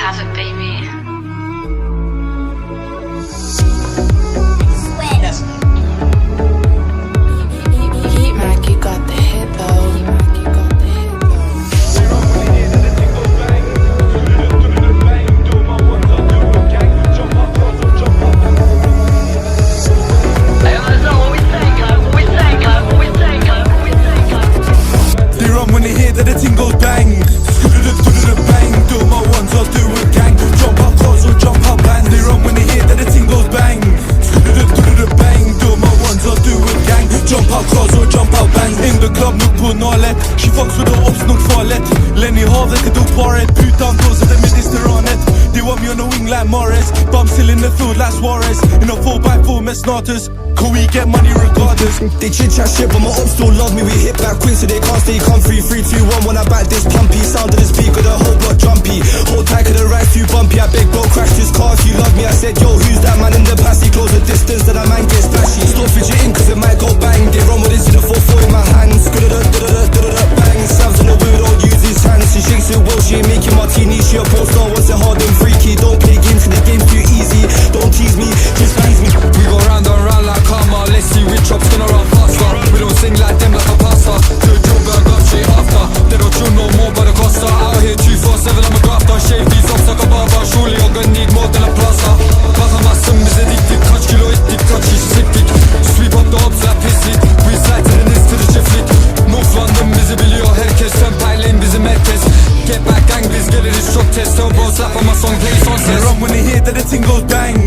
have it, baby. Yes. Mac, you got the hit though. They run when they hear that the ting goes bang. Bang, do my ones, I'll do a gang. Jump out cars or jump out bands. They run when they hear that the ting goes bang. Bang, do my ones, I'll do a gang. Jump out cars or jump out bands. In the club, nuk på nalet. She fucks with the ops, nuk farligt. Lenny Hav, they can do paret. Putan goes at the ministeranet. They want me on the wing like Morris. But I'm still in the field like Suarez. In a 4x4 med starters. Can we get money regardless? They chit chat shit, but my ops still love me. We hit back quick so they can't stay comfy. 3, 2, 1 when I back this pumpy. Sound of the speaker, the whole block jumpy. Hold tight, cause the right few bumpy. I beg bro, crash this car if you love me. I said, yo, who's that man in the past? He close the distance, then that man gets splashy. Stop fidgeting cause it might go bang. They run with this in the 4-4 in my hands. Bang, Sam's on the wheel, don't use his hands. She shakes it well, she ain't making martini. She a pro star, wants it hard and freaky. Don't play games cause the game's too easy. Don't tease me, just please me. We go round and round like karma. Let's see which chops gonna run faster. We don't sing like them like a pasta. Do a drill burn up straight after. They don't drill no more by the Costa. Out here 247, I'm a grafter. Shave these off like a barber. Surely I'm gonna need more than a plaster. Baka masum is addicted. Kaç kilo ettik, kaç kişi siktik. Sweep up the ops like pislik. We slide to the next to the chiflik. North London bizi biliyor herkes. Sen paylayın bizim herkes. Get back gang biz geliriz çok test. Tell bro slap on my song play on They set. run when they hear that the ting goes bang.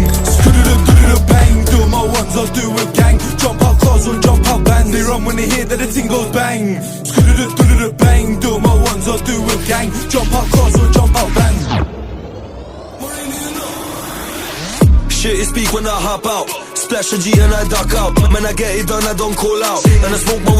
Bang, do my ones, I'll do a gang. Jump out cars or jump out bands. They run when they hear that the ting goes bang. Bang, do my ones, I'll do a gang. Jump out cars or jump out bands. Shit, you speak when I hop out. Splash a G and I duck out. Man, I get it done, I don't call out. And I smoke my weed.